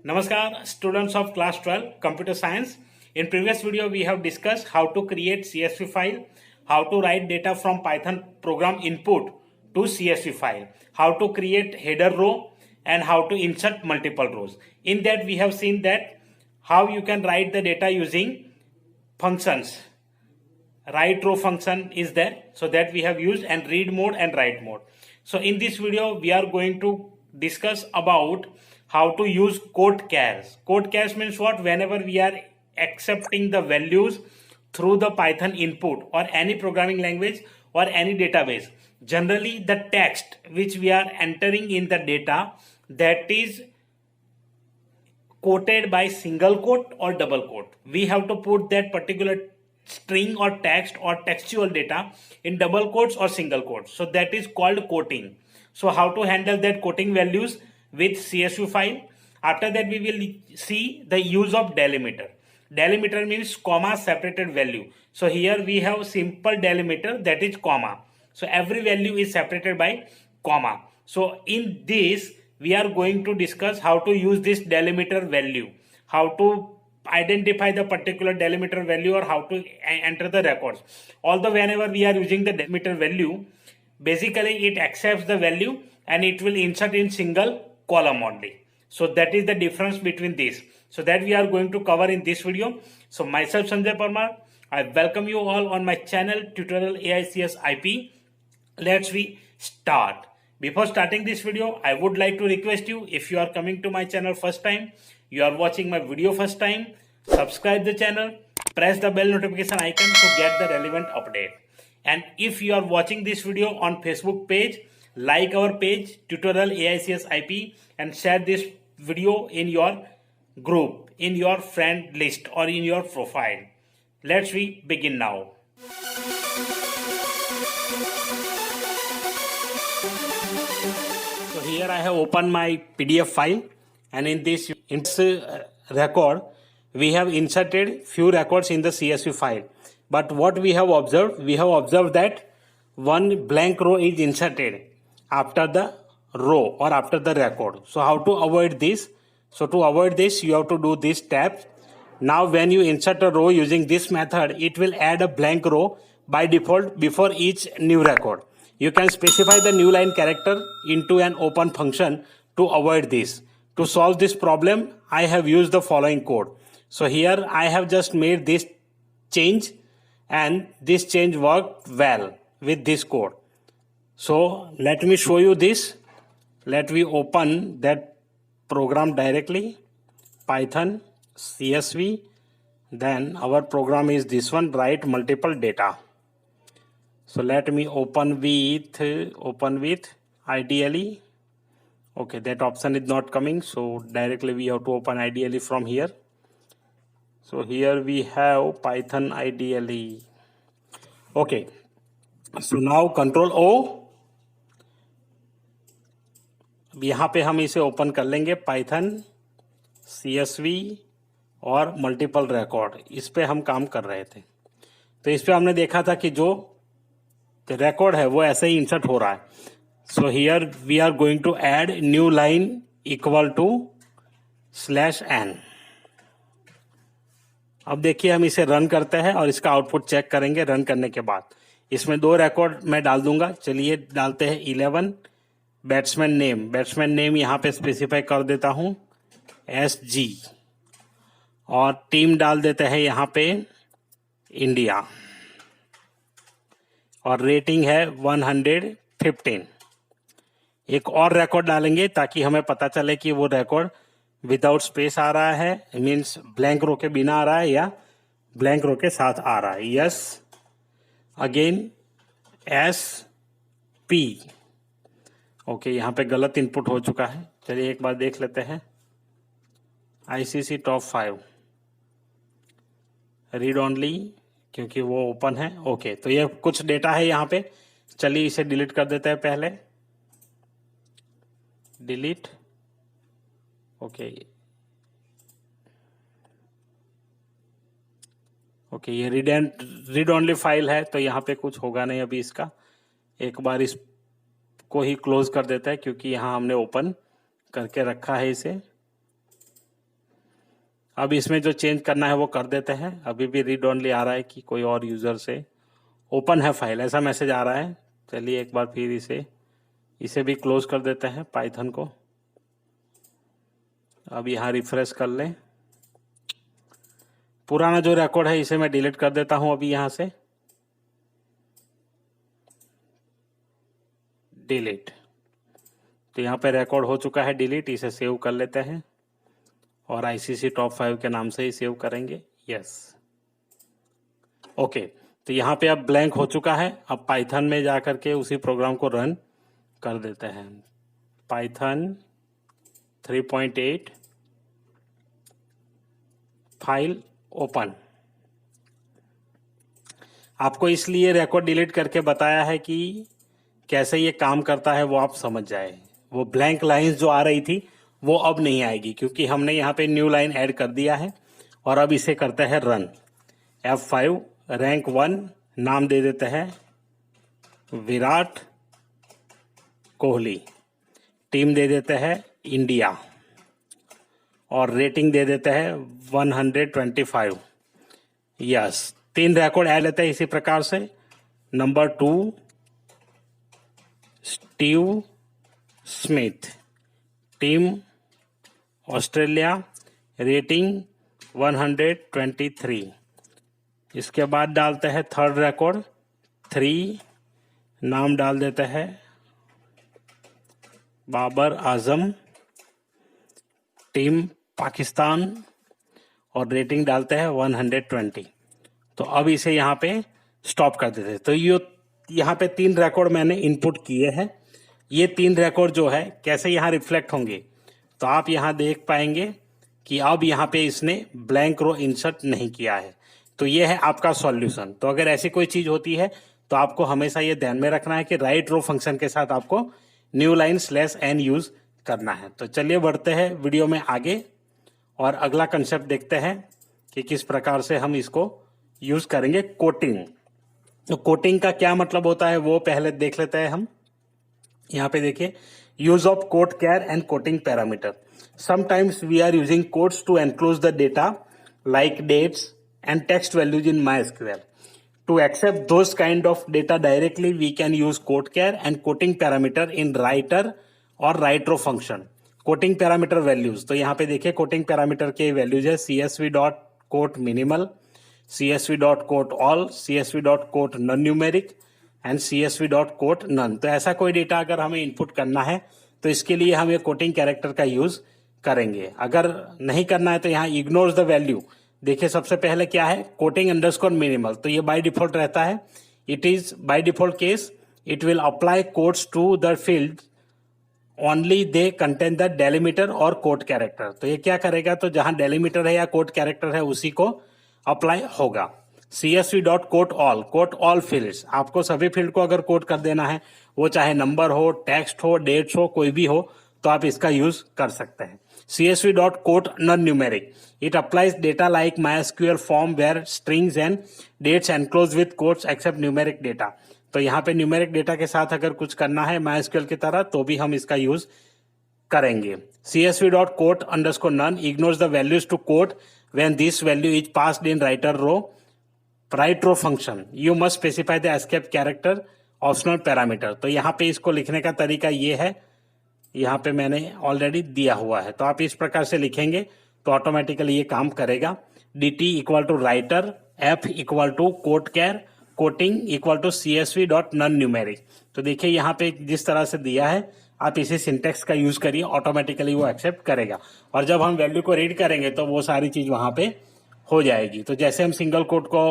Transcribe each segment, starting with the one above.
Namaskar, students of class 12 computer science. In previous video we have discussed how to create CSV file, how to write data from Python program input to CSV file, how to create header row and how to insert multiple rows. In that we have seen that how you can write the data using functions. Write row function is there, so that we have used, and read mode and write mode. So in this video we are going to discuss about how to use quote cache. Quote cache means what? Whenever we are accepting the values through the Python input or any programming language or any database, generally the text which we are entering in the data, that is quoted by single quote or double quote. We have to put that particular string or text or textual data in double quotes or single quotes. So that is called quoting. So how to handle that quoting values with CSV file? After that we will see the use of delimiter. Delimiter means comma separated value. So here we have simple delimiter, that is comma. So every value is separated by comma. So in this we are going to discuss how to use this delimiter value, how to identify the particular delimiter value or how to enter the records. Although whenever we are using the delimiter value, basically it accepts the value and it will insert in single column only. So that is the difference between this. So that we are going to cover in this video. So myself Sanjay Parmar, I welcome you all on my channel Tutorial AICS IP. Let's we start. Before starting this video, I would like to request you, if you are coming to my channel first time, you are watching my video first time, subscribe the channel, press the bell notification icon to get the relevant update. And if you are watching this video on Facebook page, like our page Tutorial AICS IP and share this video in your group, in your friend list or in your profile. Let's we begin now. So here I have opened my PDF file, and in this record we have inserted few records in the CSV file. But what we have observed? We have observed that one blank row is inserted after the row or after the record. So how to avoid this? So to avoid this you have to do this tab. Now when you insert a row using this method, it will add a blank row by default before each new record. You can specify the new line character into an open function to avoid this. To solve this problem, I have used the following code. So here I have just made this change, and this change worked well with this code. So let me show you this. Let me open that program directly, Python CSV. Then our program is this one, write multiple data. So let me open with ideally. Okay, that option is not coming, so directly we have to open ideally from here. So here we have Python ideally. Okay, so now Control O, यहाँ पे हम इसे open कर लेंगे Python CSV और multiple record. इस पे हम काम कर रहे थे. तो इस पे हमने देखा था कि जो रिकॉर्ड है वो ऐसे ही इंसर्ट हो रहा है. So here we are going to add new line equal to /n. अब देखिए हम इसे रन करते हैं और इसका आउटपुट चेक करेंगे. रन करने के बाद इसमें दो रिकॉर्ड मैं डाल दूंगा. चलिए डालते हैं 11. बैट्समैन नेम यहाँ पे स्पेसिफाई कर देता हूं SG, और टीम डाल देते हैं यहाँ पे इंडिया, और रेटिंग है 115. एक और रिकॉर्ड डालेंगे ताकि हमें पता चले कि वो रिकॉर्ड विदाउट स्पेस आ रहा है, मीन्स ब्लैंक रो के बिना आ रहा है या ब्लैंक रो के साथ आ रहा है. Yes, again SP. ओके, यहाँ पे गलत इनपुट हो चुका है. चलिए एक बार देख लेते हैं. ICC टॉप 5 रीड ओनली, क्योंकि वो ओपन है. ओके, तो ये कुछ डेटा है यहाँ पे. चलिए इसे डिलीट कर देते हैं पहले. डिलीट. ओके ओके, ये रीड ओनली फाइल है, तो यहाँ पे कुछ होगा नहीं अभी इसका. एक बार इसको ही क्लोज कर देता है, क्योंकि यहाँ हमने ओपन करके रखा है इसे. अब इसमें जो चेंज करना है वो कर देते हैं। अभी भी रीड ओनली आ रहा है कि कोई और यूज़र से ओपन है फाइल, ऐसा मैसेज आ रहा है। चलिए एक बार फिर इसे भी क्लोज कर देते हैं पाइथन को। अब यहाँ रिफ्रेश कर लें। पुराना जो रिकॉर्ड है इसे मैं डिलीट कर देता हूँ अभी यहाँ से। डिलीट, तो यहाँ पे रिकॉर्ड हो चुका है डिलीट। इसे सेव कर लेते हैं और आईसीसी टॉप 5 के नाम से ही सेव करेंगे। Yes, okay. तो यहाँ पे अब ब्लैंक हो चुका है। अब पाइथन में जा करके उसी प्रोग्राम को रन कर देते हैं। Python 3.8 file open. आपको इसलिए रिकॉर्ड डिलीट करके बताया है कि कैसे ये काम करता है वो आप समझ जाए। वो ब्लैंक लाइंस जो आ रही थी वो अब नहीं आएगी, क्योंकि हमने यहाँ पे न्यू लाइन ऐड कर दिया है। और अब इसे करते हैं रन। F5 रैंक 1 नाम दे देते हैं विराट कोहली, टीम दे देते हैं इंडिया और रेटिंग दे देते हैं 125। यस, 3 रिकॉर्ड ऐड लेते हैं इसी प्रकार से। Number 2 Steve Smith, team Australia, rating 123। इसके बाद डालते हैं थर्ड रिकॉर्ड 3, नाम डाल देते हैं बाबर आजम, टीम पाकिस्तान और रेटिंग डालते हैं 120। तो अब इसे यहाँ पे स्टॉप कर देते हैं। तो ये यहाँ पे 3 रिकॉर्ड मैंने इनपुट किए हैं। ये 3 रिकॉर्ड जो है कैसे यहाँ रिफ्लेक्ट होंगे, तो आप यहाँ देख पाएंगे कि अब यहाँ पे इसने ब्लैंक रो इंसर्ट नहीं किया है। तो ये है आपका सॉल्यूशन। तो अगर ऐसी कोई चीज होती है तो आपको हमेशा ये ध्यान में रखना है कि राइट रो फंक्शन के साथ आपको न्यू लाइन /n यूज करना है। तो चलिए बढ़ते हैं वीडियो में आगे और अगला कंसेप्ट देखते हैं कि किस प्रकार से हम इसको यूज करेंगे। कोटिंग। तो कोटिंग का क्या मतलब होता है वो पहले देख लेते हैं हम। यहाँ पे देखिए, use of quote care and quoting parameter. Sometimes we are using quotes to enclose the data like dates and text values in MySQL. To accept those kind of data directly, we can use quote char and quoting parameter in writer or write row function. Quoting parameter values, तो यहाँ पे देखिए quoting parameter के values है csv dot quote minimal, csv dot quote all, csv dot quote non numeric and csv dot quote none. तो ऐसा कोई data अगर हमें इनपुट करना है तो इसके लिए हम ये कोटिंग कैरेक्टर का यूज करेंगे। अगर नहीं करना है तो यहाँ इग्नोर्स द वैल्यू। देखिए सबसे पहले क्या है, कोटिंग अंडरस्कोर मिनिमल, तो ये बाय डिफॉल्ट रहता है। It is by default case, it will apply quotes to the field only they contain the delimiter or quote character. तो ये क्या करेगा, तो जहां डेलिमीटर है या कोट कैरेक्टर है उसी को अप्लाई होगा। csv dot quote all fields, आपको सभी फील्ड को अगर कोट कर देना है, वो चाहे नंबर हो, टेक्स्ट हो, डेट्स हो, कोई भी हो, तो आप इसका यूज कर सकते हैं। csv dot quote non numeric, it applies data like MySQL form where strings and dates enclosed with quotes except numeric data। तो यहाँ पे न्यूमेरिक डेटा के साथ अगर कुछ करना है MySQL की तरह तो भी हम इसका यूज करेंगे। csv dot quote underscore none ignores the values to quote when this value is passed in writer row write row function। You must specify the escape character optional parameter। तो यहाँ पे इसको लिखने का तरीका ये है, यहाँ पे मैंने ऑलरेडी दिया हुआ है। तो आप इस प्रकार से लिखेंगे तो ऑटोमेटिकली ये काम करेगा। dt equal to writer, f equal to quote char, quoting equal to csv dot non numeric. तो देखिए यहाँ पे जिस तरह से दिया है आप इसी सिंटेक्स का यूज करिए, ऑटोमेटिकली वो एक्सेप्ट करेगा। और जब हम वैल्यू को रीड करेंगे तो वो सारी चीज वहां पे हो जाएगी। तो जैसे हम सिंगल कोट को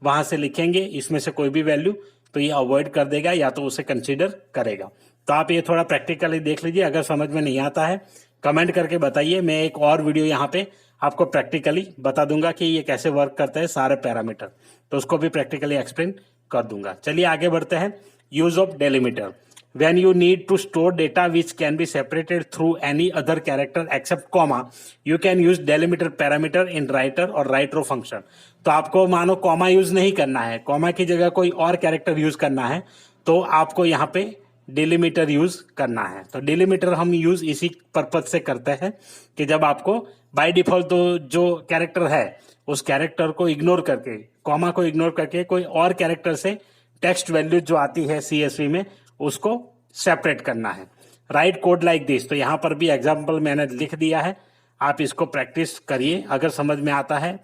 वहां से लिखेंगे, इसमें से कोई भी वैल्यू, तो ये अवॉइड कर देगा या तो उसे कंसीडर करेगा। तो आप ये थोड़ा प्रैक्टिकली देख लीजिए। अगर समझ में नहीं आता है कमेंट करके बताइए, मैं एक और वीडियो यहाँ पे आपको प्रैक्टिकली बता दूंगा कि ये कैसे वर्क करता है सारे पैरामीटर, तो उसको भी प्रैक्टिकली एक्सप्लेन कर दूंगा। चलिए आगे बढ़ते हैं। Use of delimiter. When you need to store data which can be separated through any other character except comma, you can use delimiter parameter in writer or write row function। तो आपको मानो comma use नहीं करना है, comma की जगह कोई और कैरेक्टर यूज करना है, तो आपको यहाँ पे डिलिमीटर यूज करना है। तो डिलिमीटर हम यूज इसी पर्पज से करते हैं कि जब आपको बाय डिफॉल्ट तो जो कैरेक्टर है उस कैरेक्टर को इग्नोर करके, कॉमा को इग्नोर करके कोई और कैरेक्टर से टेक्स्ट वैल्यू जो आती है CSV में उसको सेपरेट करना है। राइट कोड लाइक दिस, तो यहाँ पर भी एग्जाम्पल मैंने लिख दिया है, आप इसको प्रैक्टिस करिए। अगर समझ में आता है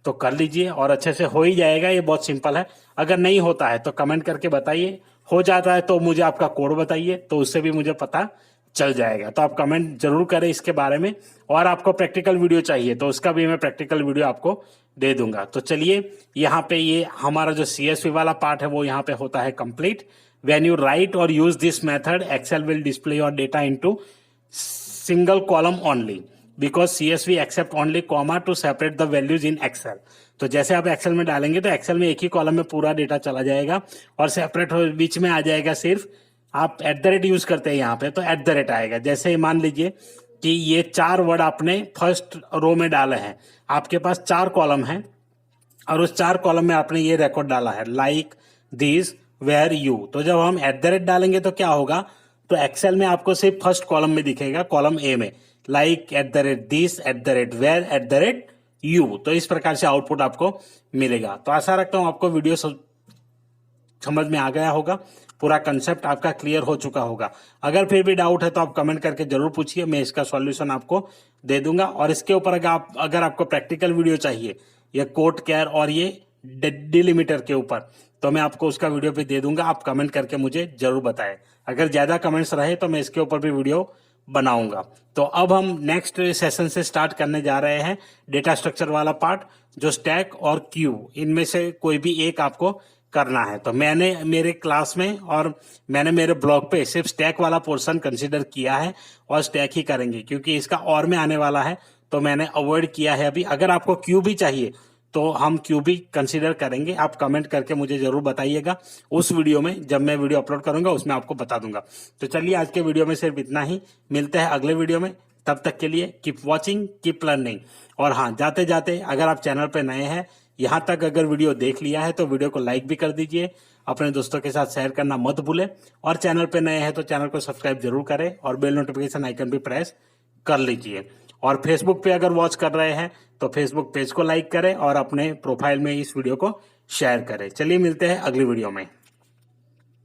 तो कर लीजिए और अच्छे से हो ही जाएगा, ये बहुत सिंपल है। अगर नहीं होता है तो कमेंट करके बताइए, हो जाता है तो मुझे आपका कोड बताइए, तो उससे भी मुझे पता चल जाएगा। तो आप कमेंट जरूर करें इसके बारे में। और आपको प्रैक्टिकल वीडियो चाहिए तो उसका भी मैं प्रैक्टिकल वीडियो आपको दे दूंगा। तो चलिए यहाँ पे ये हमारा जो CSV वाला पार्ट है वो यहाँ पे होता है complete. When you write or use this method, Excel will display your data into single column only because CSV accept only comma to separate the values in Excel. तो जैसे आप एक्सेल में डालेंगे तो एक्सेल में एक ही कॉलम में पूरा डेटा चला जाएगा और सेपरेट बीच में आ जाएगा। सिर्फ आप @ यूज करते हैं यहाँ पे तो @ आएगा। जैसे ही मान लीजिए कि ये 4 वर्ड आपने फर्स्ट रो में डाले हैं, आपके पास 4 कॉलम है और उस 4 कॉलम में आपने ये रिकॉर्ड डाला है लाइक दिस वेयर यू। तो जब हम @ डालेंगे तो क्या होगा, तो एक्सेल में आपको सिर्फ फर्स्ट कॉलम में दिखेगा, कॉलम ए में लाइक @this @where @you। तो इस प्रकार से आउटपुट आपको मिलेगा। तो आशा रखता हूं आपको वीडियो समझ में आ गया होगा, पूरा कंसेप्ट आपका क्लियर हो चुका होगा। अगर फिर भी डाउट है तो आप कमेंट करके जरूर पूछिए, मैं इसका सॉल्यूशन आपको दे दूंगा। और इसके ऊपर अगर आपको प्रैक्टिकल वीडियो चाहिए ये कोट केयर और ये डिलिमीटर के ऊपर, तो मैं आपको उसका वीडियो भी दे दूंगा। आप कमेंट करके मुझे जरूर बताएं। अगर ज्यादा कमेंट्स रहे तो मैं इसके ऊपर भी वीडियो बनाऊंगा। तो अब हम नेक्स्ट सेशन से स्टार्ट करने जा रहे हैं डेटा स्ट्रक्चर वाला पार्ट, जो स्टैक और क्यू, इनमें से कोई भी एक आपको करना है। तो मैंने मेरे क्लास में और मैंने मेरे ब्लॉग पे सिर्फ स्टैक वाला पोर्शन कंसीडर किया है और स्टैक ही करेंगे, क्योंकि इसका और में आने वाला है तो मैंने अवॉइड किया है अभी। अगर आपको क्यू भी चाहिए तो हम क्यू भी कंसीडर करेंगे। आप कमेंट करके मुझे जरूर बताइएगा, उस वीडियो में जब मैं वीडियो अपलोड करूंगा उसमें आपको बता दूंगा। तो चलिए आज के वीडियो में सिर्फ इतना ही, मिलते हैं अगले वीडियो में। तब तक के लिए कीप वॉचिंग, कीप लर्निंग। और हाँ, जाते जाते अगर आप चैनल पे नए हैं, यहाँ तक अगर वीडियो देख लिया है तो वीडियो को लाइक भी कर दीजिए, अपने दोस्तों के साथ शेयर करना मत भूलें। और चैनल पे नए हैं तो चैनल को सब्सक्राइब जरूर करें और बेल नोटिफिकेशन आइकन भी प्रेस कर लीजिए। और फेसबुक पे अगर वॉच कर रहे हैं तो फेसबुक पेज को लाइक करें और अपने प्रोफाइल में इस वीडियो को शेयर करें। चलिए मिलते हैं अगली वीडियो में।